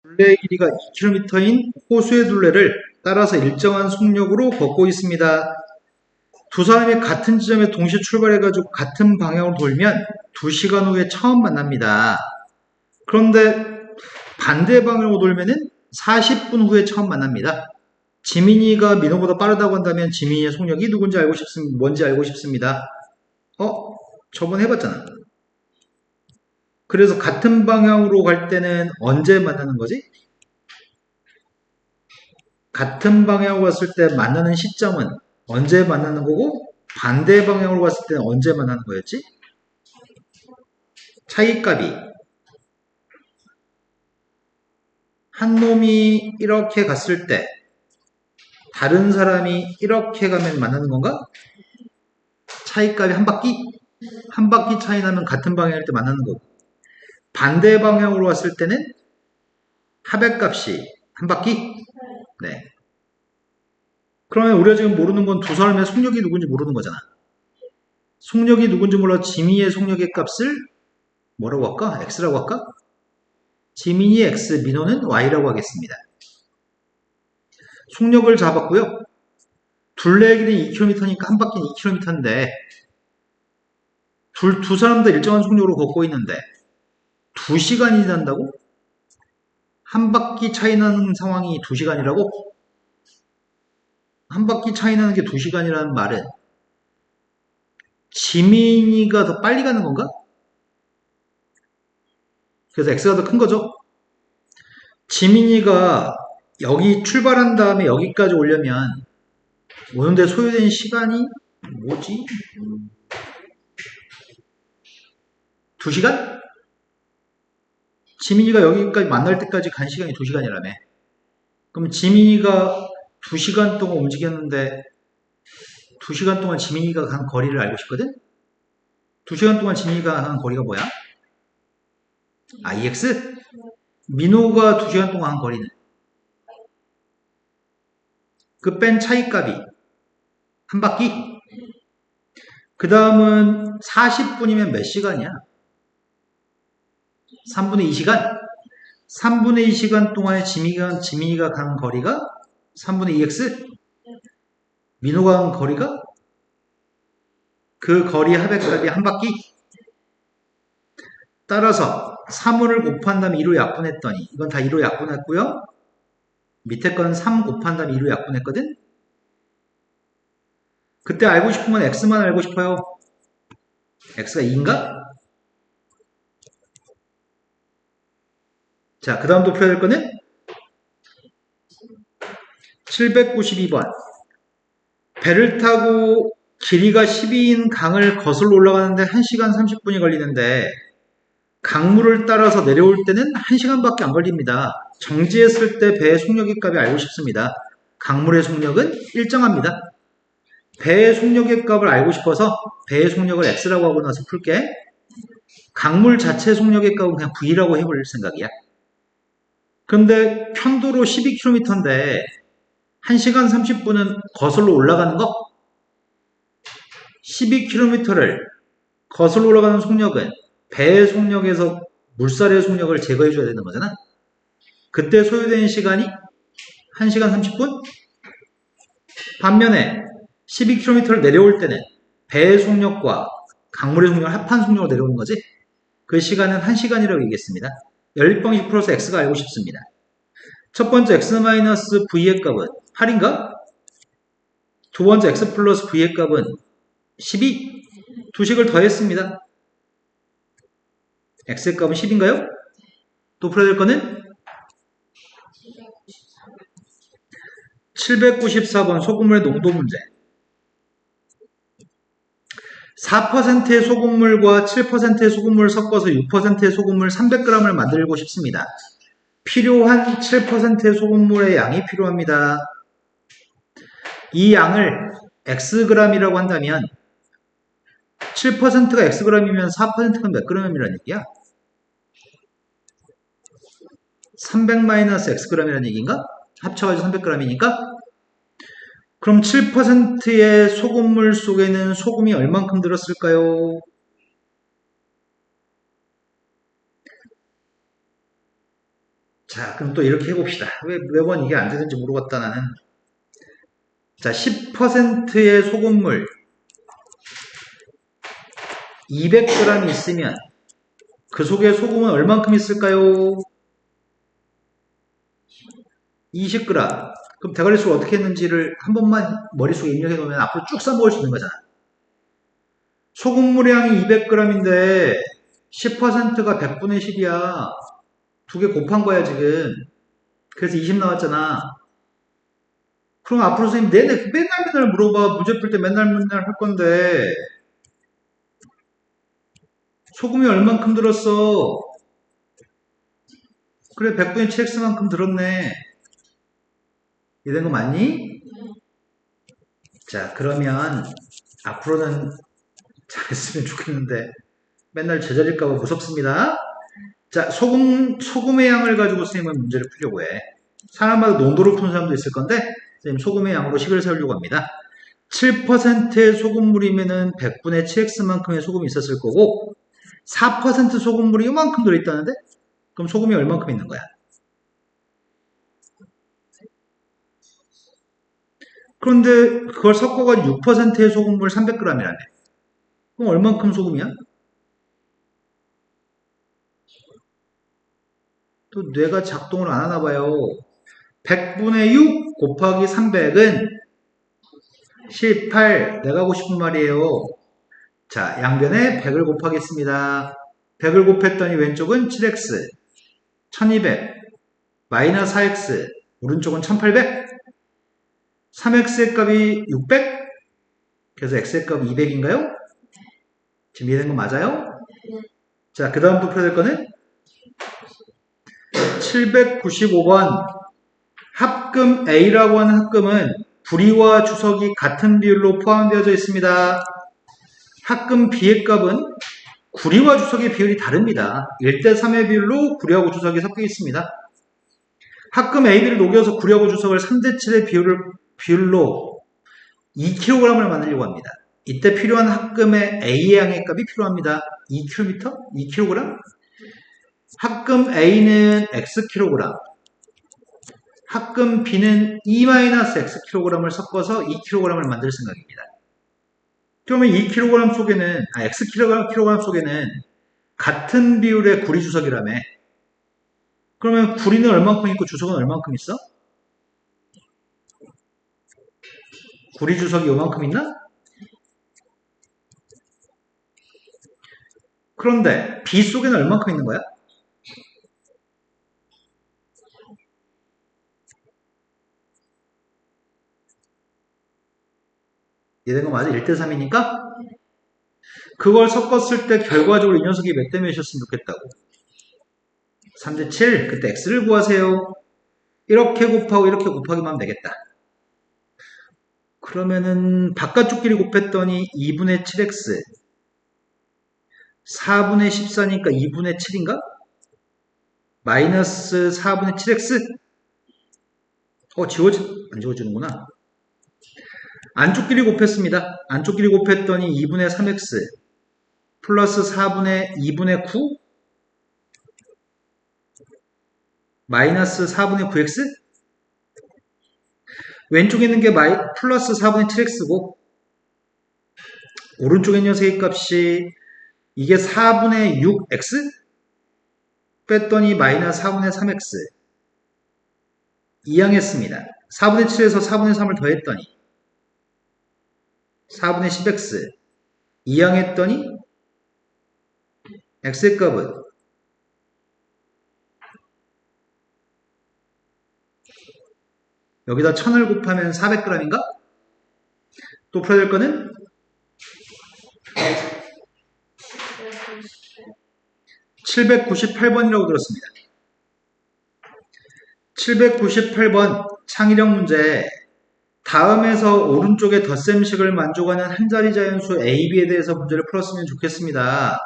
둘레의 길이가 2km인 호수의 둘레를 따라서 일정한 속력으로 걷고 있습니다. 두 사람이 같은 지점에 동시에 출발해가지고 같은 방향으로 돌면 2시간 후에 처음 만납니다. 그런데 반대 방향으로 돌면은 40분 후에 처음 만납니다. 지민이가 민호보다 빠르다고 한다면 지민이의 속력이 누군지 알고 싶습니다. 뭔지 알고 싶습니다. 저번에 해봤잖아. 그래서 같은 방향으로 갈 때는 언제 만나는 거지? 같은 방향으로 갔을 때 만나는 시점은 언제 만나는 거고 반대 방향으로 갔을 때는 언제 만나는 거였지? 차이값이 한 놈이 이렇게 갔을 때 다른 사람이 이렇게 가면 만나는 건가? 차이값이 한 바퀴 차이 나면 같은 방향일 때 만나는 거고 반대 방향으로 갔을 때는 합의값이 한 바퀴? 네. 그러면 우리가 지금 모르는 건 두 사람의 속력이 누군지 모르는 거잖아. 속력이 누군지 몰라 지민이의 속력의 값을 뭐라고 할까? x라고 할까? 지민이 x, 민호는 y라고 하겠습니다. 속력을 잡았고요. 둘레의 길이는 2km니까 한 바퀴는 2km인데 두 사람 다 일정한 속력으로 걷고 있는데 2시간이 지난다고? 한 바퀴 차이 나는 상황이 2시간이라고? 한 바퀴 차이 나는 게 2시간이라는 말은 지민이가 더 빨리 가는 건가? 그래서 x가 더 큰 거죠. 지민이가 여기 출발한 다음에 여기까지 오려면 오는데 소요된 시간이 뭐지? 2시간? 지민이가 여기까지 만날 때까지 간 시간이 2시간이라며. 그럼 지민이가 2시간 동안 움직였는데 2시간 동안 지민이가 간 거리를 알고 싶거든? 2시간 동안 지민이가 간 거리가 뭐야? EX? 민호가 2시간 동안 한 거리는? 그 뺀 차이값이 한 바퀴? 그 다음은 40분이면 몇 시간이야? 3분의 2시간? 3분의 2시간 동안에 지민이가 간 거리가 3분의 2x? 민호가 간 거리가? 그 거리 합의값이 한 바퀴? 따라서 3을 곱한 다음에 2로 약분했더니 이건 다 2로 약분했고요. 밑에 건 3 곱한 다음에 2로 약분했거든? 그때 알고 싶은 건 x만 알고 싶어요. x가 2인가? 자, 그 다음 도표해야 될 거는 792번. 배를 타고 길이가 12인 강을 거슬러 올라가는데 1시간 30분이 걸리는데 강물을 따라서 내려올 때는 1시간밖에 안 걸립니다. 정지했을 때 배의 속력의 값이 알고 싶습니다. 강물의 속력은 일정합니다. 배의 속력의 값을 알고 싶어서 배의 속력을 x라고 하고 나서 풀게. 강물 자체 속력의 값은 그냥 v라고 해볼 생각이야. 근데 편도로 12km인데 1시간 30분은 거슬러 올라가는 거? 12km를 거슬러 올라가는 속력은 배의 속력에서 물살의 속력을 제거해줘야 되는 거잖아. 그때 소요되는 시간이 1시간 30분? 반면에 12km를 내려올 때는 배의 속력과 강물의 속력을 합한 속력으로 내려오는 거지. 그 시간은 1시간이라고 얘기했습니다. 연립방식 플러스 x가 알고 싶습니다. 첫 번째 x-v의 값은 8인가? 두 번째 x 플러스 v의 값은 12? 두 식을 더했습니다. x의 값은 10인가요? 또 풀어야 될 거는 794번 소금물의 농도 문제. 4%의 소금물과 7%의 소금물을 섞어서 6%의 소금물 300g을 만들고 싶습니다. 필요한 7%의 소금물의 양이 필요합니다. 이 양을 xg이라고 한다면 7%가 xg이면 4%가 몇 g이라는 얘기야? 300-xg이라는 얘기인가? 합쳐가지고 300g이니까? 그럼 7%의 소금물 속에는 소금이 얼만큼 들었을까요? 자, 그럼 또 이렇게 해봅시다. 왜 매번 이게 안 되는지 모르겠다, 나는. 자, 10%의 소금물 200g이 있으면 그 속에 소금은 얼만큼 있을까요? 20g. 그럼 대가리수를 어떻게 했는지를 한 번만 머릿속에 입력해 놓으면 앞으로 쭉 써먹을 수 있는 거잖아. 소금물량이 200g인데 10%가 100분의 10이야. 두 개 곱한 거야, 지금. 그래서 20 나왔잖아. 그럼 앞으로 선생님 맨날 물어봐. 문제 풀 때 맨날 할 건데 소금이 얼만큼 들었어? 그래, 100분의 7x만큼 들었네. 이런 거 맞니? 자, 그러면 앞으로는 잘했으면 좋겠는데 맨날 제자릴까봐 무섭습니다. 자, 소금의 양을 가지고 선생님은 문제를 풀려고 해. 사람마다 농도를 푸는 사람도 있을 건데 선생님 소금의 양으로 식을 세우려고 합니다. 7%의 소금물이면은 100분의 7x만큼의 소금이 있었을 거고 4% 소금물이 이만큼 들어있다는데 그럼 소금이 얼만큼 있는 거야? 그런데 그걸 섞어가지고 6%의 소금물 300g이라며. 그럼 얼만큼 소금이야? 또 뇌가 작동을 안 하나 봐요. 100분의 6 곱하기 300은 18. 내가 하고 싶은 말이에요. 자, 양변에 100을 곱하겠습니다. 100을 곱했더니 왼쪽은 7x, 1200, 마이너스 4x, 오른쪽은 1800, 3x의 값이 600, 그래서 x의 값 200인가요? 지금 이해된 거 맞아요? 자, 그 다음 또 풀어야 될 거는 795번 합금 A라고 하는 합금은 부리와 주석이 같은 비율로 포함되어져 있습니다. 합금 B의 값은 구리와 주석의 비율이 다릅니다. 1대3의 비율로 구리하고 주석이 섞여 있습니다. 합금 AB를 녹여서 구리하고 주석을 3대7의 비율로 2kg을 만들려고 합니다. 이때 필요한 합금의 A의 양의 값이 필요합니다. 2km? 2kg? 합금 A는 Xkg, 합금 B는 E-Xkg을 섞어서 2kg을 만들 생각입니다. 그러면 2kg 속에는, Xkg 속에는 같은 비율의 구리 주석이라며. 그러면 구리는 얼만큼 있고 주석은 얼만큼 있어? 구리 주석이 요만큼 있나? 그런데 B 속에는 얼만큼 있는 거야? 이해된 거 맞아? 1대3이니까? 그걸 섞었을 때 결과적으로 이 녀석이 몇 대 몇이었으면 좋겠다고. 3대7. 그때 X를 구하세요. 이렇게 곱하고 이렇게 곱하기만 하면 되겠다. 그러면은 바깥쪽끼리 곱했더니 2분의 7x 4분의 14니까 2분의 7인가? 마이너스 4분의 7x 안 지워지는구나. 안쪽끼리 곱했습니다. 안쪽끼리 곱했더니 2분의 3x 플러스 4분의 2분의 9 마이너스 4분의 9x 왼쪽에 있는 게 플러스 4분의 7x고 오른쪽에 있는 녀석의 값이 이게 4분의 6x 뺐더니 마이너스 4분의 3x 이항했습니다. 4분의 7에서 4분의 3을 더했더니 4분의 10x 이항했더니 x의 값은 여기다 1000을 곱하면 400g인가? 또 풀어야 될 거는 798번이라고 들었습니다. 798번 창의력 문제. 다음에서 오른쪽의 덧셈식을 만족하는 한 자리 자연수 A, B에 대해서 문제를 풀었으면 좋겠습니다.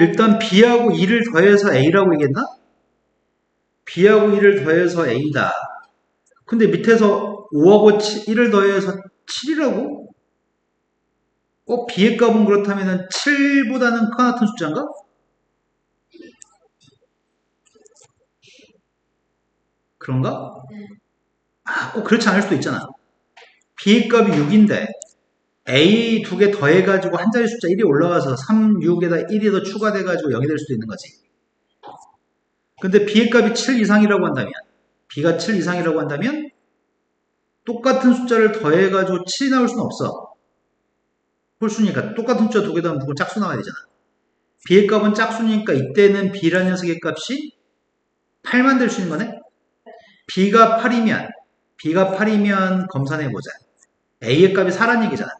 일단 B하고 2를 더해서 A라고 얘기했나? B하고 2를 더해서 A다. 근데 밑에서 5하고 1을 더해서 7이라고? b의 값은 그렇다면 7보다는 크나 같은 숫자인가? 그런가? 꼭 그렇지 않을 수도 있잖아. b의 값이 6인데 a 두 개 더해가지고 한 자리 숫자 1이 올라가서 3, 6에다 1이 더 추가돼가지고 0이 될 수도 있는 거지. 근데 b의 값이 7 이상이라고 한다면 b가 7 이상이라고 한다면 똑같은 숫자를 더해가지고 7이 나올 수는 없어. 홀수니까 똑같은 숫자 두 개 더하면 무조건 짝수 나와야 되잖아. b의 값은 짝수니까 이때는 b라는 녀석의 값이 8만 될 수 있는 거네. b가 8이면 검산해보자. a의 값이 4란 얘기잖아.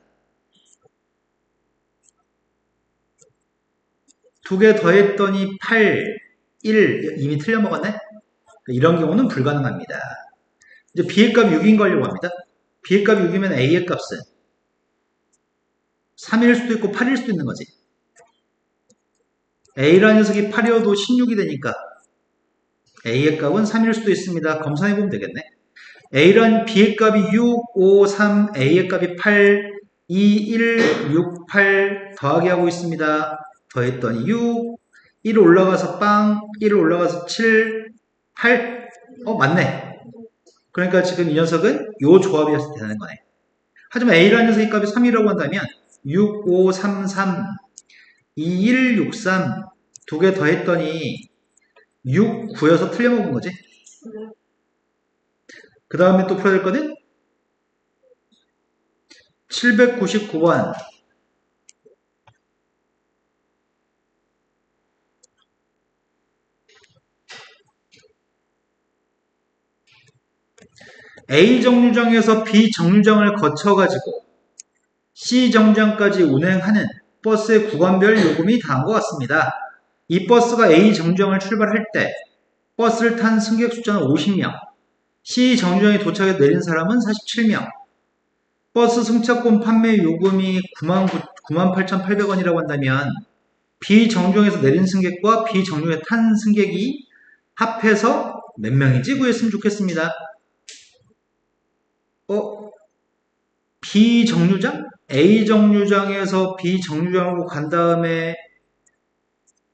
두 개 더했더니 8, 1 이미 틀려먹었네. 이런 경우는 불가능합니다. 이제 b의 값 6인 거 하려고 합니다. b의 값 6이면 a의 값은 3일 수도 있고 8일 수도 있는 거지. a라는 녀석이 8이어도 16이 되니까 a의 값은 3일 수도 있습니다. 검산해보면 되겠네. a란 b의 값이 6, 5, 3, a의 값이 8, 2, 1, 6, 8 더하기 하고 있습니다. 더했더니 6, 1 올라가서 빵, 1 올라가서 7, 8. 맞네. 그러니까 지금 이 녀석은 요 조합이었을 때 되는 거네. 하지만 a라는 녀석의 값이 3이라고 한다면 6, 5, 3, 3, 2, 1, 6, 3 두 개 더했더니 6, 9여서 틀려먹은 거지. 그 다음에 또 풀어야 될 거는 799번. A 정류장에서 B 정류장을 거쳐가지고 C 정류장까지 운행하는 버스의 구간별 요금이 다음과 같습니다. 이 버스가 A 정류장을 출발할 때 버스를 탄 승객 숫자는 50명, C 정류장에 도착해 내린 사람은 47명, 버스 승차권 판매 요금이 98,800원이라고 한다면 B 정류장에서 내린 승객과 B 정류장에 탄 승객이 합해서 몇 명인지 구했으면 좋겠습니다. B 정류장? A 정류장에서 B 정류장으로 간 다음에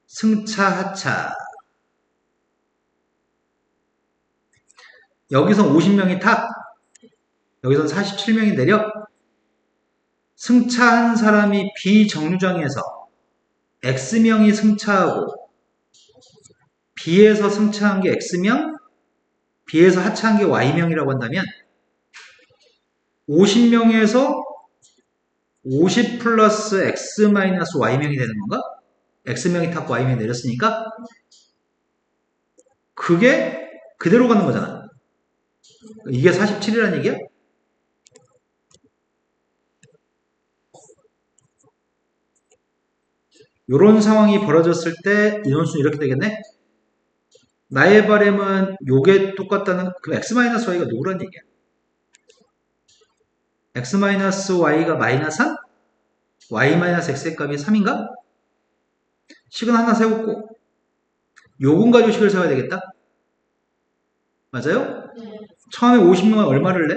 승차, 하차. 여기서 50명이 타. 여기선 47명이 내려. 승차한 사람이 B 정류장에서 X명이 승차하고 B에서 승차한 게 X명, B에서 하차한 게 Y명이라고 한다면 50명에서 50 플러스 X 마이너스 Y명이 되는 건가? X명이 탔고 Y명이 내렸으니까 그게 그대로 가는 거잖아. 이게 47이라는 얘기야? 이런 상황이 벌어졌을 때 인원수는 이렇게 되겠네? 나의 바램은 요게 똑같다는, 그럼 X-Y가 누구란 얘기야? X-Y가 마이너스 3? Y-X의 값이 3인가? 식은 하나 세웠고 요금 가지고 식을 세워야 되겠다? 맞아요? 처음에 50명은 얼마를 내?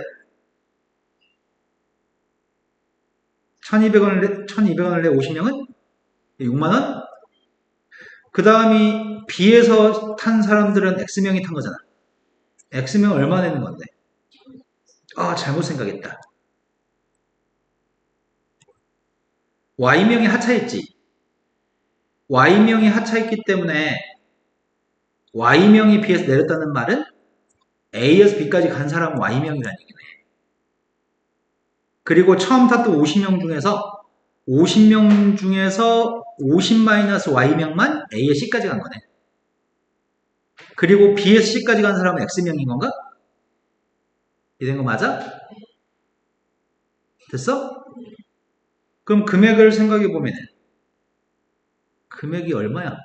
1200원을 내 50명은? 6만원? 그 다음이 B에서 탄 사람들은 X명이 탄 거잖아. X명 얼마 내는 건데? 잘못 생각했다. Y명이 하차했지. Y명이 하차했기 때문에 Y명이 B에서 내렸다는 말은 A에서 B까지 간 사람은 Y명이라는 얘기네. 그리고 처음 탔던 50명 중에서 50-Y명만 A에 C까지 간 거네. 그리고 B에서 C까지 간 사람은 X명인 건가? 이된 거 맞아? 됐어? 그럼 금액을 생각해 보면 금액이 얼마야?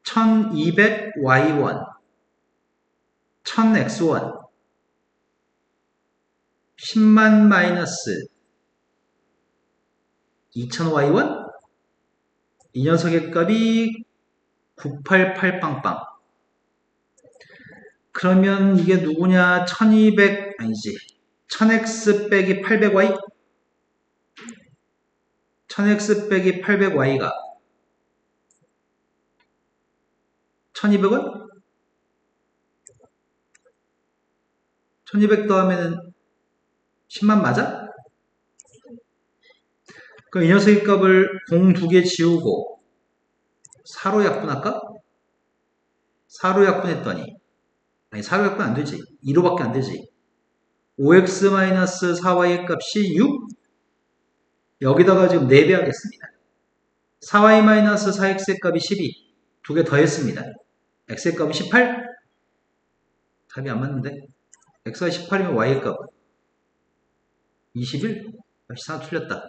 1200Y1, 1000X1, 10만 마이너스 2000Y1? 이 녀석의 값이 988빵빵. 그러면 이게 누구냐? 1200 아니지. 1000x 빼기 800y? 1000x 빼기 800y가 1200원? 1200 더하면은 10만 맞아? 그럼 이 녀석의 값을 0 2개 지우고 4로 약분할까? 4로 약분했더니 아니 4로 약분 안되지. 2로밖에 안되지. 5x-4y의 값이 6? 여기다가 지금 4배 하겠습니다. 4y-4x의 값이 12. 두 개 더했습니다. x의 값은 18? 답이 안 맞는데? x가 18이면 y의 값은 21? 역시 하나 틀렸다.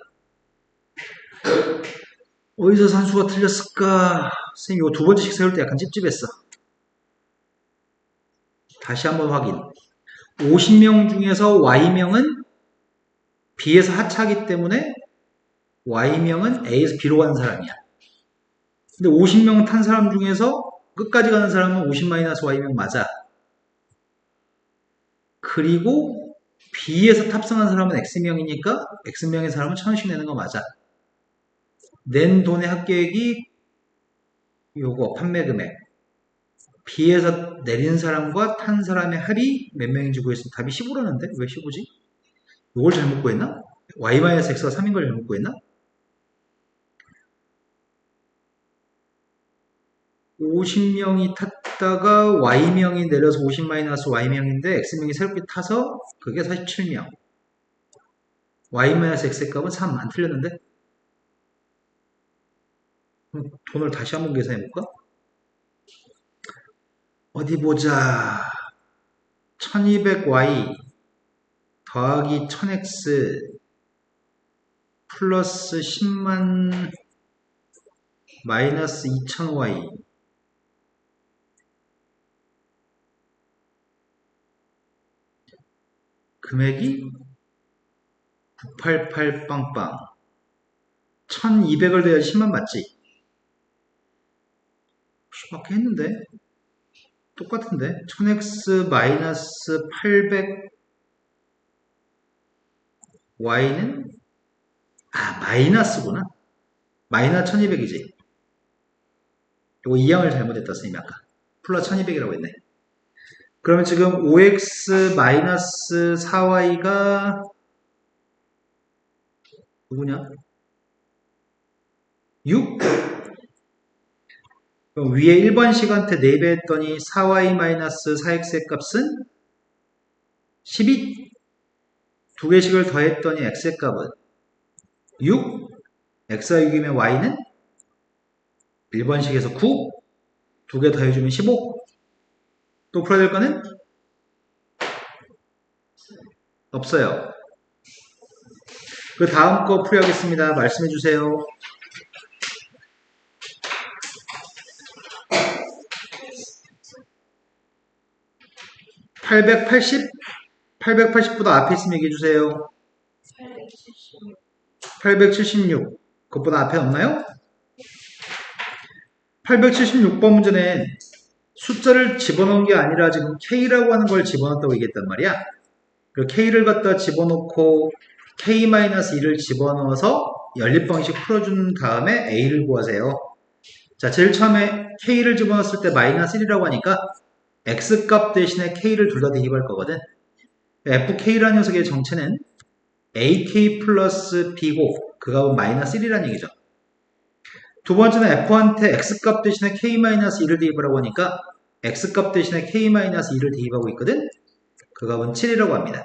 어디서 산수가 틀렸을까? 선생님 이거 두 번째씩 세울 때 약간 찝찝했어. 다시 한번 확인. 50명 중에서 y명은 b에서 하차하기 때문에 y명은 a에서 b로 가는 사람이야. 근데 50명 탄 사람 중에서 끝까지 가는 사람은 50-y명 맞아. 그리고 b에서 탑승한 사람은 x명이니까 x명의 사람은 1000원씩 내는 거 맞아. 낸 돈의 합계액이 요거 판매 금액. b에서 내린 사람과 탄 사람의 합이 몇 명인지 구했으면 답이 15라는데 왜 15지? 이걸 잘못 구했나? y-x가 3인 걸 잘못 구했나? 50명이 탔다가 y명이 내려서 50-y명인데 x명이 새롭게 타서 그게 47명. y-x의 값은 3. 안 틀렸는데? 그럼 돈을 다시 한번 계산해볼까? 어디 보자. 1200y 더하기 1000x 플러스 10만 마이너스 2000y 금액이 988 빵빵 1200을 더해야지 10만 맞지? 밖에 했는데 똑같은데 1000x 마이너스 800 y는 마이너스구나. 마이너스 1200이지. 이거 이항을 잘못했다 선생님이 아까 플러스 1200이라고 했네. 그러면 지금 5x 마이너스 4y가 누구냐? 6? 그럼 위에 1번 시간대 4배 했더니 4y-4x의 값은 12? 두 개씩을 더했더니 x의 값은 6? x가 6이면 y는 1번식에서 9? 두 개 더해주면 15? 또 풀어야 될 거는? 없어요. 그 다음 거 풀이하겠습니다. 말씀해 주세요. 880? 880보다 앞에 있으면 얘기해 주세요. 876. 그것보다 앞에 없나요? 876번 문제는 숫자를 집어넣은 게 아니라 지금 K라고 하는 걸 집어넣었다고 얘기했단 말이야. 그 K를 갖다 집어넣고 K-2를 집어넣어서 연립방식 풀어준 다음에 A를 구하세요. 자, 제일 처음에 K를 집어넣었을 때 마이너스 1이라고 하니까 X값 대신에 K를 둘 다 대입할 거거든. FK라는 녀석의 정체는 AK 플러스 B고 그 값은 마이너스 1이라는 얘기죠. 두 번째는 F한테 X값 대신에 K-1을 대입하라고 하니까 X값 대신에 K-2를 대입하고 있거든. 그 값은 7이라고 합니다.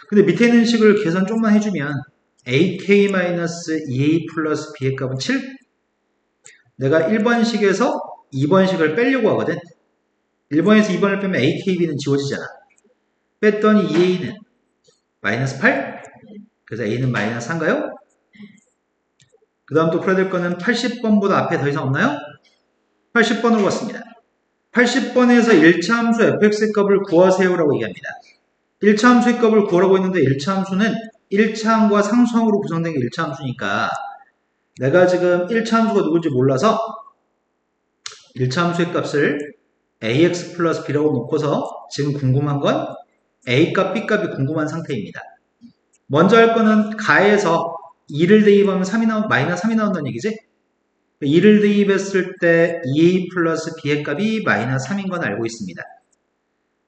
근데 밑에 있는 식을 계산 좀만 해주면 AK-2A 플러스 B의 값은 7? 내가 1번식에서 2번식을 빼려고 하거든. 1번에서 2번을 빼면 AKB는 지워지잖아. 뺐더니 2A는 마이너스 8? 그래서 A는 마이너스 3인가요? 그 다음 또 풀어야 될 거는 80번보다 앞에 더 이상 없나요? 80번으로 갔습니다. 80번에서 1차 함수 fx의 값을 구하세요라고 얘기합니다. 1차 함수의 값을 구하라고 했는데 1차 함수는 1차함과 상수함으로 구성된 게 1차 함수니까 내가 지금 1차 함수가 누군지 몰라서 1차 함수의 값을 ax 플러스 b라고 놓고서 지금 궁금한 건 a값, b값이 궁금한 상태입니다. 먼저 할 거는 가에서 2를 대입하면 3이 마이너스 3이 나온다는 얘기지? 2를 대입했을 때 2a 플러스 b의 값이 마이너스 3인 건 알고 있습니다.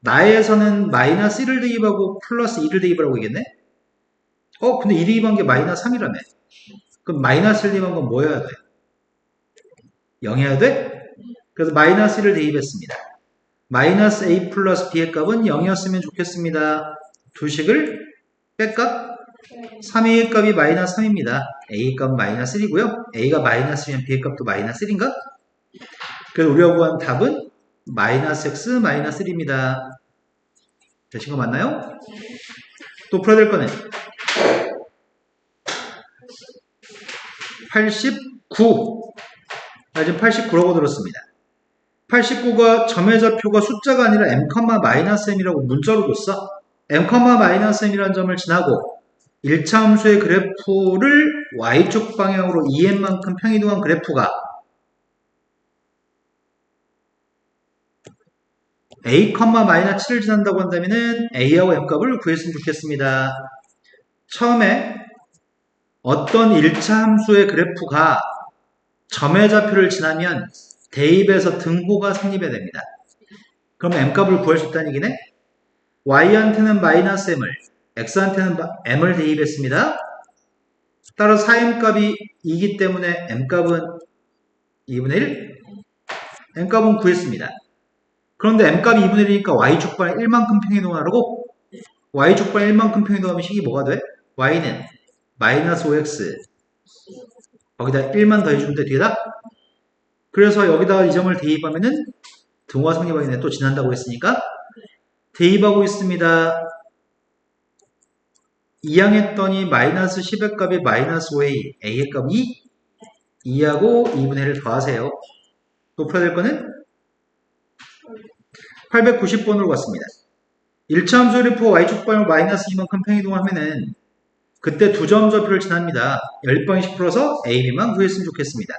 나에서는 마이너스 1을 대입하고 플러스 2를 대입하라고 얘기했네? 근데 2 대입한 게 마이너스 3이라며. 그럼 마이너스 1 대입한 건 뭐 해야 돼? 0 해야 돼? 그래서 마이너스 1을 대입했습니다. 마이너스 a 플러스 b의 값은 0이었으면 좋겠습니다. 두 식을 뺄까? 3a의 값이 마이너스 3입니다. a의 값은 마이너스 1이고요. a가 마이너스 1이면 b의 값도 마이너스 1인가? 그래서 우리가 구한 답은 마이너스 x 마이너스 1입니다. 되신 거 맞나요? 또 풀어야 될 거네. 89. 지금 89라고 들었습니다. 89가 점의 좌표가 숫자가 아니라 m, -m이라고 문자로 줬어. m, -m이라는 점을 지나고 1차 함수의 그래프를 y축 방향으로 2n만큼 평이동한 그래프가 a, -7을 지난다고 한다면 a하고 m 값을 구했으면 좋겠습니다. 처음에 어떤 1차 함수의 그래프가 점의 좌표를 지나면 대입에서 등호가 성립해야 됩니다. 그럼 m값을 구할 수 있다는 얘기네? y한테는 마이너스 m을, x한테는 m을 대입했습니다. 따라 4m값이 2기 때문에 m값은 2분의 1? m값은 구했습니다. 그런데 m값이 2분의 1이니까 y축방에 1만큼 평이동하라고? y축방에 1만큼 평이동하면 식이 뭐가 돼? y는 마이너스 5x 거기다 1만 더해주면 돼 뒤에다? 그래서 여기다가 이 점을 대입하면은 등호가 성립하겠네. 또 지난다고 했으니까 대입하고 있습니다. 2항했더니 마이너스 10의 값이 마이너스 5a, a의 값이 2하고 2분의 1을 더하세요. 또 풀어야 될 거는 890번으로 갔습니다. 1차 함수 그래프 y축방을 마이너스 2만큼 평이동하면은 그때 두 점 좌표를 지납니다. 10번씩 풀어서 a, b만 구했으면 좋겠습니다.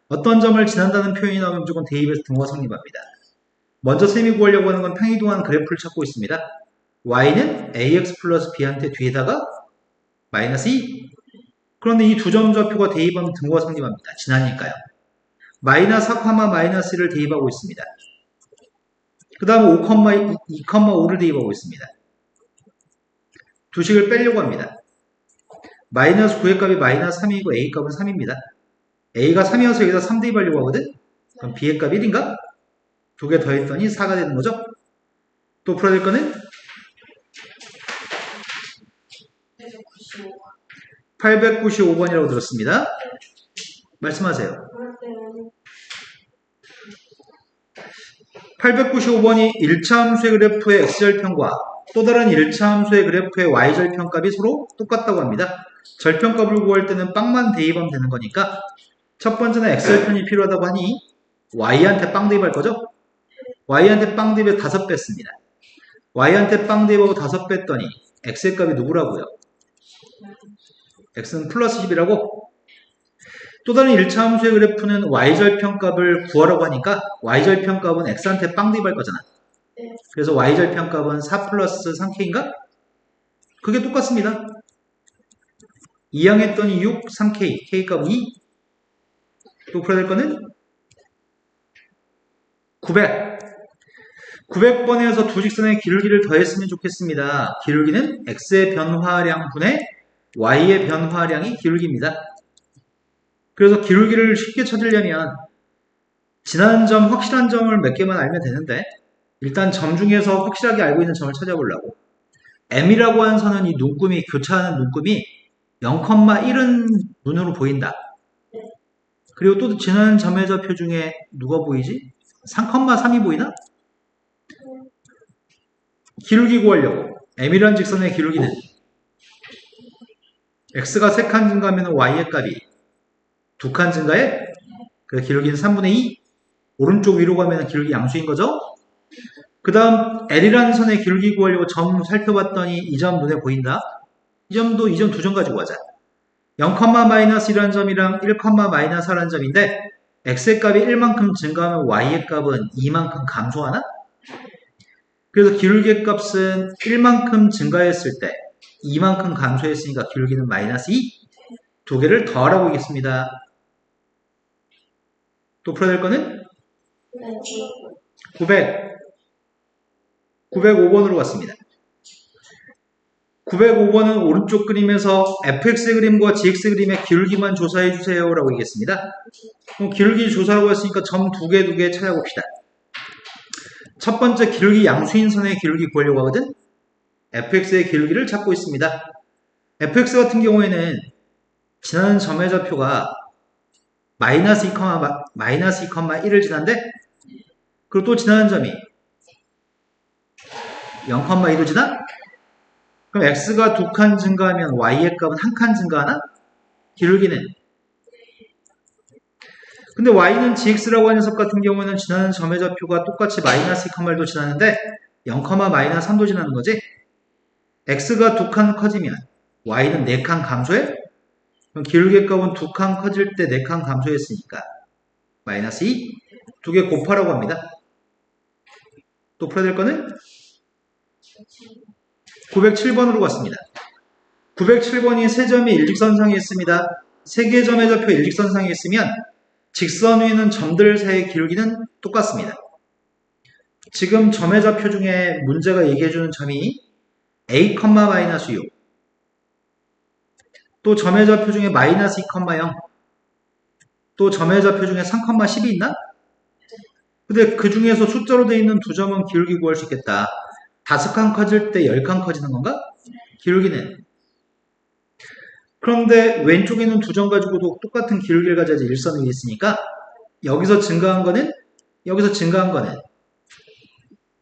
어떤 점을 지난다는 표현이 나오면 무조건 대입해서 등호가 성립합니다. 먼저 쌤이 구하려고 하는 건 평이동한 그래프를 찾고 있습니다. y는 ax 플러스 b한테 뒤에다가 마이너스 2. 그런데 이 두 점 좌표가 대입하면 등호가 성립합니다. 지나니까요. 마이너스 4, 마이너스 1을 대입하고 있습니다. 그 다음 2,5를 대입하고 있습니다. 두 식을 빼려고 합니다. 마이너스 9의 값이 마이너스 3이고 a 값은 3입니다. a가 3이어서 여기다 3 대입하려고 하거든? 그럼 b의 값 1인가? 두 개 더했더니 4가 되는 거죠? 또 풀어야 될 거는 895번이라고 들었습니다. 말씀하세요. 895번이 1차 함수의 그래프의 x절편과 또 다른 1차 함수의 그래프의 y절편값이 서로 똑같다고 합니다. 절편값을 구할 때는 빵만 대입하면 되는 거니까 첫 번째는 x절편이 필요하다고 하니 y한테 빵 대입할 거죠? y한테 빵 대입해 5 뺐습니다. y한테 빵 대입하고 5 뺐더니 x의 값이 누구라고요? x는 플러스 10이라고? 또 다른 1차 함수의 그래프는 y절편값을 구하라고 하니까 y절편값은 x한테 빵 대입할 거잖아. 그래서 y절편값은 4 플러스 3k인가? 그게 똑같습니다. 2항 했더니 6, 3k, k값은 2. 또 풀어야 될 거는 900. 900번에서 두 직선의 기울기를 더했으면 좋겠습니다. 기울기는 x의 변화량 분의 y의 변화량이 기울기입니다. 그래서 기울기를 쉽게 찾으려면 지난 점, 확실한 점을 몇 개만 알면 되는데 일단 점 중에서 확실하게 알고 있는 점을 찾아보려고 m이라고 하는 선은 이 눈금이, 교차하는 눈금이 0,1은 눈으로 보인다. 그리고 또 지난 점의 좌표 중에 누가 보이지? 3,3이 보이나? 기울기 구하려고 m이라는 직선의 기울기는 x가 3칸 증가하면 y의 값이 2칸 증가해? 그 기울기는 3분의 2. 오른쪽 위로 가면 기울기 양수인 거죠? 그 다음 L이라는 선의 기울기 구하려고 점 살펴봤더니 이 점 눈에 보인다. 이 점도 이 점 두 점 가지고 가자. 0,-1이라는 점이랑 1,-4라는 점인데 x의 값이 1만큼 증가하면 y의 값은 2만큼 감소하나? 그래서 기울기의 값은 1만큼 증가했을 때 2만큼 감소했으니까 기울기는 마이너스 2. 두 개를 더하라고 하겠습니다. 또 풀어야 될 거는 905번으로 갔습니다. 905번은 오른쪽 그림에서 fx 그림과 gx 그림의 기울기만 조사해 주세요 라고 얘기했습니다. 그럼 기울기 조사라고 했으니까 점 두 개 찾아봅시다. 첫 번째 기울기 양수인 선의 기울기 구하려고 하거든. fx의 기울기를 찾고 있습니다. fx 같은 경우에는 지나는 점의 좌표가 마이너스 2,1을 지난데 그리고 또 지나는 점이 0,2로 지나? 그럼 x가 2칸 증가하면 y의 값은 1칸 증가하나? 기울기는? 근데 y는 gx라고 하는 녀석 같은 경우는 지나는 점의 좌표가 똑같이 마이너스 2,1도 지나는데 0,-3도 지나는 거지? x가 2칸 커지면 y는 4칸 감소해? 그럼 기울기의 값은 2칸 커질 때 4칸 감소했으니까 마이너스 2, 두 개 곱하라고 합니다. 또 풀어야 될 거는 907번으로 갔습니다. 907번이 세 점이 일직선상에 있습니다. 세 개의 점의 좌표 일직선상에 있으면 직선 위에 있는 점들 사이의 기울기는 똑같습니다. 지금 점의 좌표 중에 문제가 얘기해주는 점이 a, 마이너스 6, 또 점의 좌표 중에 마이너스 2,0, 또 점의 좌표 중에 3,10이 있나? 근데 그 중에서 숫자로 되어 있는 두 점은 기울기 구할 수 있겠다. 5칸 커질 때 10칸 커지는 건가? 기울기는. 그런데 왼쪽에 있는 두 점 가지고도 똑같은 기울기를 가져야지 일선 위에 있으니까 여기서 증가한 거는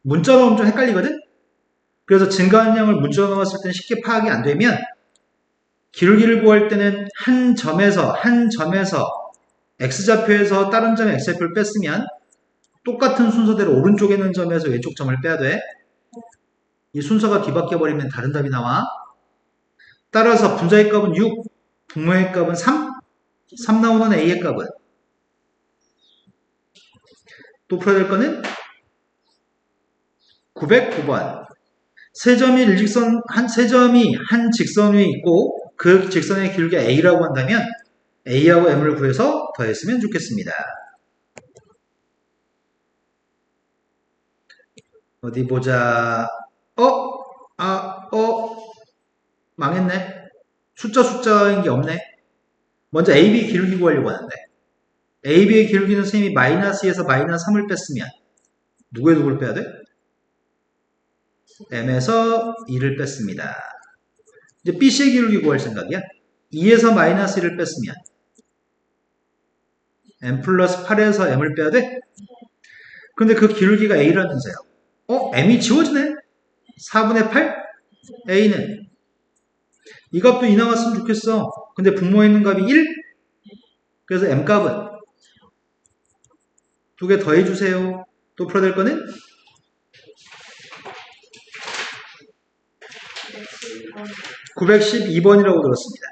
문자 넣으면 좀 헷갈리거든? 그래서 증가한 양을 문자로 넣었을 때는 쉽게 파악이 안 되면 기울기를 구할 때는 한 점에서 x좌표에서 다른 점의 x좌표를 뺐으면 똑같은 순서대로 오른쪽에 있는 점에서 왼쪽 점을 빼야 돼. 이 순서가 뒤바뀌어 버리면 다른 답이 나와. 따라서 분자의 값은 6, 분모의 값은 3, 3 나오는 a의 값은 또 풀어야 될 거는 909번. 세 점이 한 직선 위에 있고 그 직선의 기울기가 a라고 한다면 a하고 m을 구해서 더했으면 좋겠습니다. 어디 보자. 망했네. 숫자인 게 없네. 먼저 AB 기울기 구하려고 하는데 AB의 기울기는 선생님이 마이너스에서 마이너스 3을 뺐으면 누구를 빼야 돼? M에서 2를 뺐습니다. 이제 BC의 기울기 구할 생각이야. 2에서 마이너스 1을 뺐으면 M 플러스 8에서 M을 빼야 돼? 근데 그 기울기가 A라면서요. M이 지워지네? 4분의 8? A는 이 값도 2 나왔으면 좋겠어. 근데 분모에 있는 값이 1? 그래서 M 값은 두 개 더해주세요. 또 풀어야 될 거는 912번이라고 들었습니다.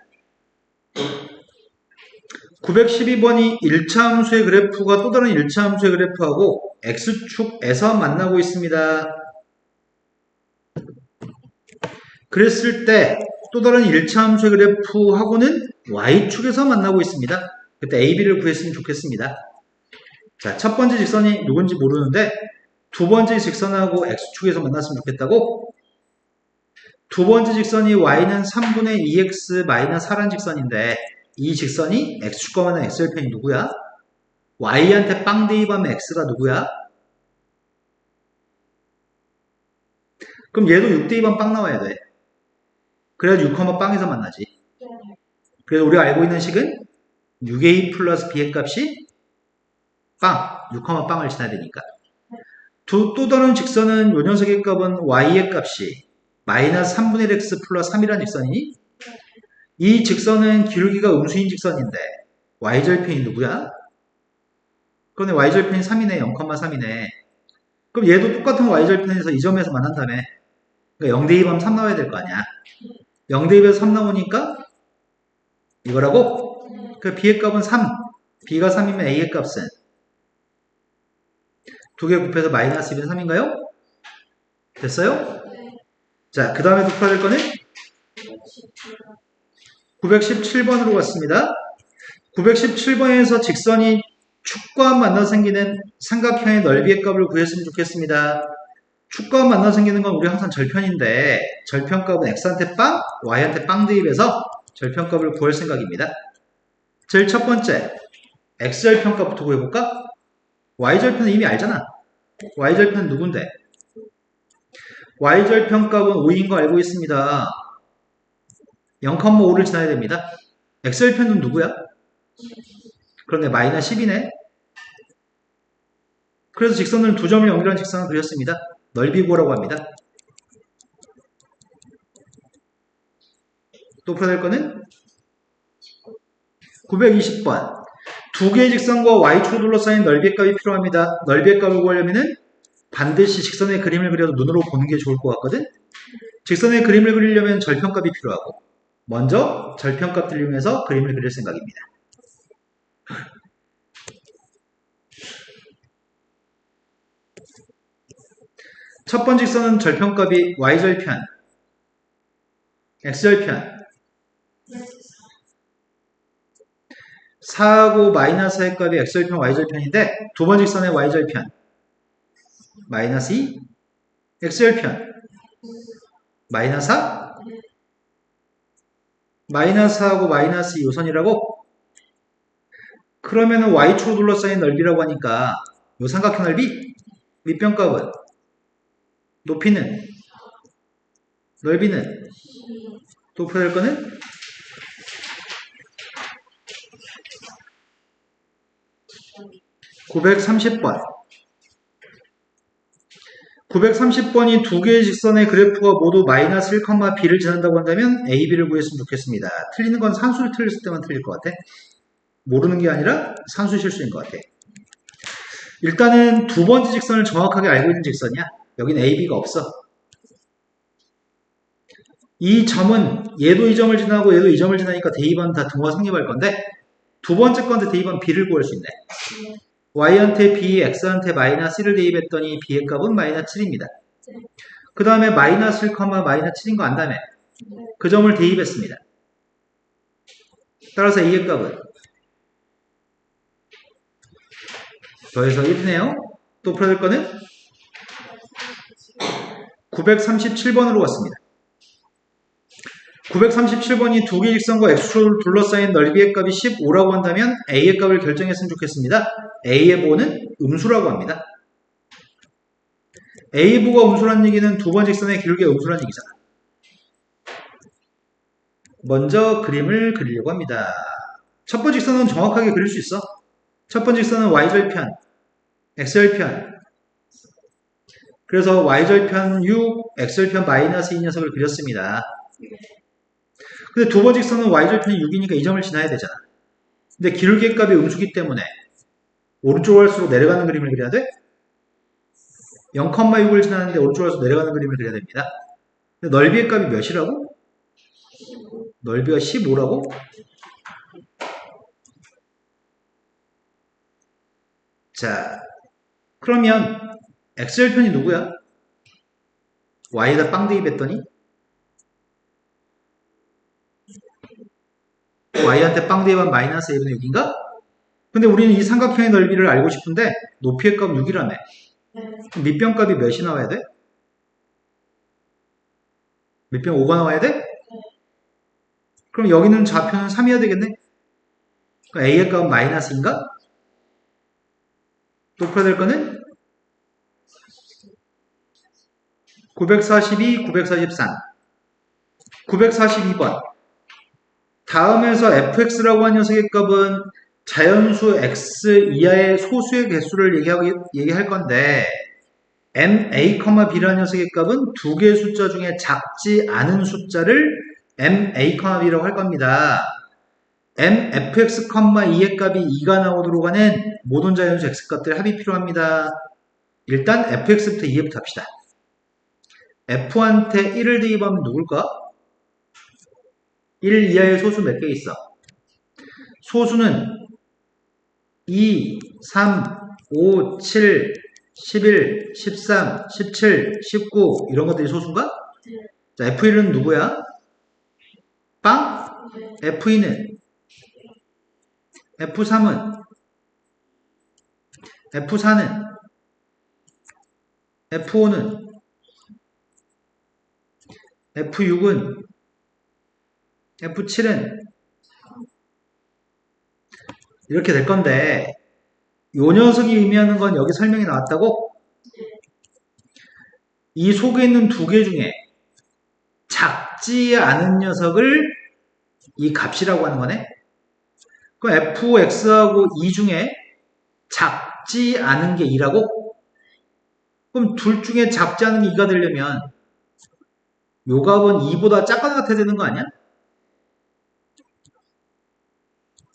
912번이 1차 함수의 그래프가 또 다른 1차 함수의 그래프하고 X축에서 만나고 있습니다. 그랬을 때 또 다른 1차 함수의 그래프하고는 Y축에서 만나고 있습니다. 그때 AB를 구했으면 좋겠습니다. 자, 첫 번째 직선이 누군지 모르는데 두 번째 직선하고 X축에서 만났으면 좋겠다고? 두 번째 직선이 Y는 3분의 2X 마이너스 4란 직선인데 이 직선이 X축과 만난 X절편이 누구야? Y한테 빵 대입하면 X가 누구야? 그럼 얘도 6 대입하면 빵 나와야 돼. 그래야 6, 빵에서 만나지. 그래서 우리가 알고 있는 식은 6A 플러스 B의 값이 빵, 6, 빵을 지나야 되니까. 또 다른 직선은 요 녀석의 값은 Y의 값이 마이너스 3분의 1X 플러스 3이라는 직선이니 이 직선은 기울기가 음수인 직선인데 Y절편이 누구야? 그런데 Y절편이 3이네, 0,3이네. 그럼 얘도 똑같은 Y절편에서 이 점에서 만난다며. 그러니까 0 대입하면 3 나와야 될 거 아니야. 0 대입에서 3 나오니까 이거라고? 그 B의 값은 3. b가 3이면 a의 값은 두 개 곱해서 마이너스 2는 3인가요? 됐어요? 자, 그 다음에 곱해야 될 거는 917번으로 갔습니다. 917번에서 직선이 축과 만나 생기는 삼각형의 넓이의 값을 구했으면 좋겠습니다. 축과 만나 생기는 건 우리 항상 절편인데 절편값은 x한테 빵, y한테 빵 대입해서 절편값을 구할 생각입니다. 제일 첫 번째 x절편값부터 구해볼까? y절편은 이미 알잖아. y절편은 누군데? y절편값은 5인 거 알고 있습니다. 0,5를 지나야 됩니다. x절편은 누구야? 그런데 마이너스 10이네. 그래서 직선을 두 점을 연결한 직선을 그렸습니다. 넓이 구하라고 합니다. 또 풀어야 될 거는 920번. 두 개의 직선과 y축으로 둘러싸인 넓이의 값이 필요합니다. 넓이의 값을 구하려면 반드시 직선의 그림을 그려도 눈으로 보는 게 좋을 것 같거든. 직선의 그림을 그리려면 절편값이 필요하고 먼저 절편값 이용해서 그림을 그릴 생각입니다. 첫 번째 직선은 절편값이 y절편, x절편 4하고 마이너스의 값이 x절편, y절편인데 두 번째 직선의 y절편 마이너스 2, x절편 마이너스 4, 마이너스하고 마이너스 2 요선이라고? 그러면 y축으로 둘러싸인 넓이라고 하니까 요 삼각형 넓이 밑변값은 높이는 넓이는 또 표현할 거는 930번 930번이 두 개의 직선의 그래프가 모두 마이너스 1, b를 지난다고 한다면 a, b를 구했으면 좋겠습니다. 틀리는 건 산수를 틀렸을 때만 틀릴 것 같아. 모르는 게 아니라 산수 실수인 것 같아. 일단은 두 번째 직선을 정확하게 알고 있는 직선이야. 여긴 a, b가 없어. 이 점은 얘도 이 점을 지나고 얘도 이 점을 지나니까 대입하면 다 등호가 성립할 건데 두 번째 건데 대입하면 b를 구할 수 있네. y한테 b, x한테 마이너스 1을 대입했더니 b의 값은 마이너스 7입니다. 그 다음에 마이너스 1, 마이너스 7인 거 안다며 그 점을 대입했습니다. 따라서 a의 값은 더해서 1이네요. 또 풀어야 될 거는 937번으로 왔습니다. 937번이 두 개의 직선과 x축을 둘러싸인 넓이의 값이 15라고 한다면 a의 값을 결정했으면 좋겠습니다. a의 보는 음수라고 합니다. a의 보가 음수라는 얘기는 두 번째 직선의 기울기가 음수라는 얘기잖아. 먼저 그림을 그리려고 합니다. 첫 번째 직선은 정확하게 그릴 수 있어. 첫 번째 직선은 y절편, x절편. 그래서 y절편 6, x절편 마이너스 2 녀석을 그렸습니다. 근데 두 번째 직선은 y절편이 6이니까 이 점을 지나야 되잖아. 근데 기울기의 값이 음수기 때문에 오른쪽으로 갈수록 내려가는 그림을 그려야 돼? 0,6을 지나는데 오른쪽으로 갈수록 내려가는 그림을 그려야 됩니다. 근데 넓이의 값이 몇이라고? 넓이가 15라고? 자, 그러면 x절편이 누구야? y에다 빵 대입했더니 y한테 빵 대입한 마이너스 1은 6인가? 근데 우리는 이 삼각형의 넓이를 알고 싶은데 높이의 값 6이라며. 그럼 밑변값이 몇이 나와야 돼? 밑변 5가 나와야 돼? 그럼 여기는 좌표는 3이어야 되겠네? 그럼 a의 값은 마이너스인가? 또 풀어야 될 거는 942, 943 942번 다음에서 fx라고 한 녀석의 값은 자연수 x 이하의 소수의 개수를 얘기할 건데 ma, b라는 녀석의 값은 두 개의 숫자 중에 작지 않은 숫자를 ma, b라고 할 겁니다. mfx, 2의 값이 2가 나오도록 하는 모든 자연수 x값들 합이 필요합니다. 일단 fx부터 2에부터 합시다. f한테 1을 대입하면 누굴까? 1 이하의 소수 몇 개 있어? 소수는 2, 3, 5, 7, 11, 13, 17, 19 이런 것들이 소수인가? 자, F1은 누구야? 빵? F2는? F3은? F4는? F5는? F6은? F7은? 이렇게 될 건데 요 녀석이 의미하는 건 여기 설명이 나왔다고? 이 속에 있는 두 개 중에 작지 않은 녀석을 이 값이라고 하는 거네. 그럼 fx하고 2 중에 작지 않은 게 2라고? 그럼 둘 중에 작지 않은 게 2가 되려면 요 값은 2보다 작거나 같아야 되는 거 아니야?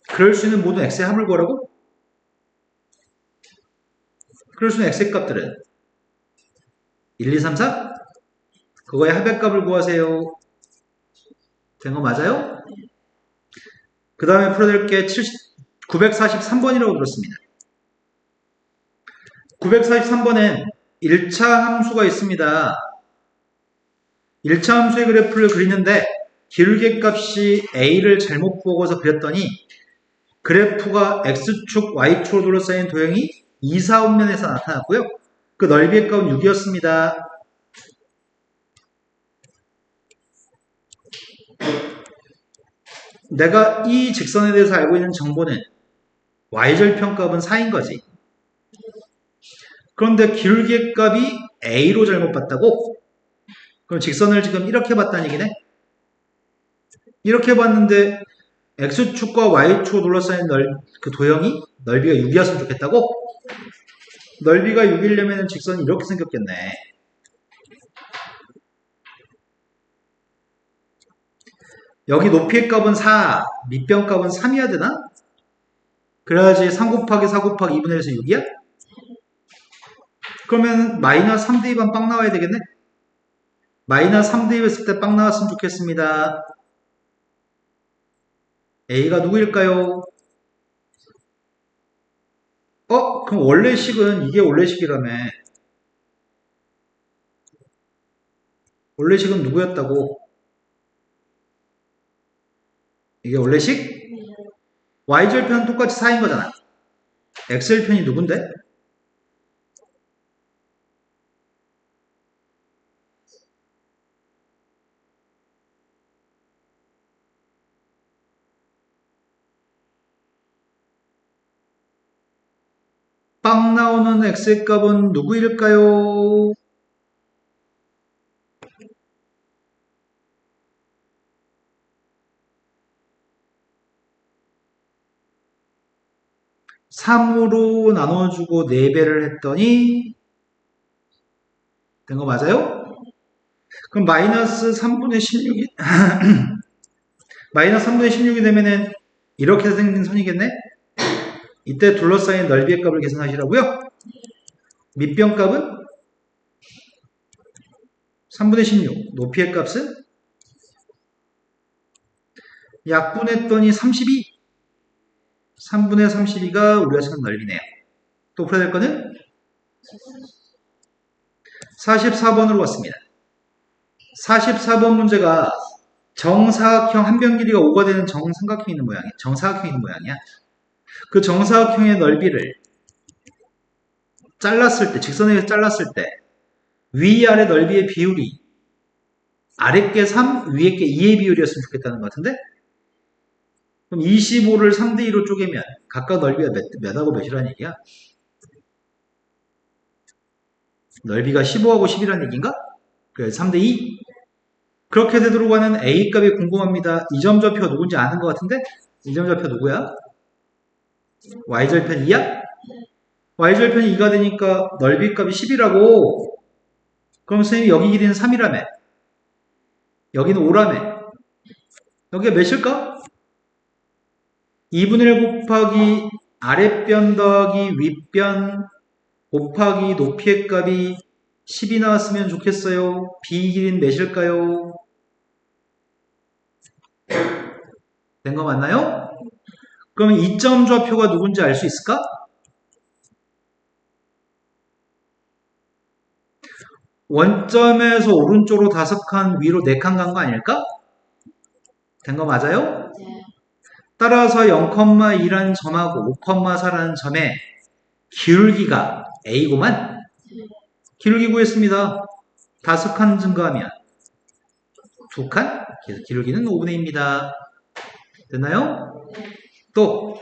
그럴 수 있는 모든 x의 합을 구하라고? 그럴 수 있는 x의 값들은 1, 2, 3, 4? 그거의 합의 값을 구하세요. 된 거 맞아요? 그 다음에 풀어낼 게 943번이라고 들었습니다. 943번엔 1차 함수가 있습니다. 1차 함수의 그래프를 그리는데 기울기 값이 a를 잘못 보고서 그렸더니 그래프가 x축, y축으로 둘러싸인 도형이 2, 4음면에서 나타났고요. 그 넓이의 값은 6이었습니다. 내가 이 직선에 대해서 알고 있는 정보는 y절편값은 4인 거지. 그런데 기울기의 값이 a로 잘못 봤다고? 그럼 직선을 지금 이렇게 봤다는 얘기네? 이렇게 봤는데 x축과 y축으로 둘러싸인 그 도형이 넓이가 6이었으면 좋겠다고? 넓이가 6이려면 직선이 이렇게 생겼겠네. 여기 높이의 값은 4, 밑변 값은 3이어야 되나? 그래야지 3 곱하기 4 곱하기 2분의 1에서 6이야? 그러면 마이너스 3 대입하면 빵 나와야 되겠네? 마이너스 3 대입했을 때 빵 나왔으면 좋겠습니다. A가 누구일까요? 그럼 원래식은 이게 원래식이라며. 원래식은 누구였다고? 이게 원래식? Y절편은 똑같이 4인 거잖아. X절편이 누군데? 빵 나오는 X의 값은 누구일까요? (3으로) 나눠주고 4배를 했더니 된 거 맞아요? 그럼 마이너스 3분의 16이 마이너스 3분의 16이 되면은 이렇게 생긴 선이겠네? 이때 둘러싸인 넓이의 값을 계산하시라고요? 밑변 값은 3분의 16, 높이의 값은 약분했더니 32, 3분의 32가 우리가 찾은 넓이네요. 또 풀어야 될 거는 44번으로 왔습니다. 44번 문제가 정사각형 한 변 길이가 5가 되는 정삼각형이 있는 모양이야. 정사각형이 있는 모양이야. 그 정사각형의 넓이를 잘랐을 때, 직선에서 잘랐을 때 위아래 넓이의 비율이 아래께 3, 위에께 2의 비율이었으면 좋겠다는 것 같은데? 그럼 25를 3대2로 쪼개면 각각 넓이가 몇하고 몇이라는 얘기야? 넓이가 15하고 10이라는 얘기인가? 그래 3대2? 그렇게 되도록 하는 A값이 궁금합니다. 이 점 좌표 누군지 아는 것 같은데? 이 점 좌표 누구야? Y절편 2야? Y절편이 2가 되니까 넓이 값이 10이라고. 그럼 선생님이 여기 길이는 3이라며. 여기는 5라며. 여기가 몇일까? 2분의 1 곱하기 아랫변 더하기 윗변 곱하기 높이의 값이 10이 나왔으면 좋겠어요. B 길이는 몇일까요? 된 거 맞나요? 그러면 이점 좌표가 누군지 알 수 있을까? 원점에서 오른쪽으로 5칸, 위로 4칸 간 거 아닐까? 된 거 맞아요? 네. 따라서 0,2라는 점하고 5,4라는 점의 기울기가 A구만. 기울기 구했습니다. 5칸 증가하면 2칸? 그래서 기울기는 5분의 2입니다. 됐나요? 또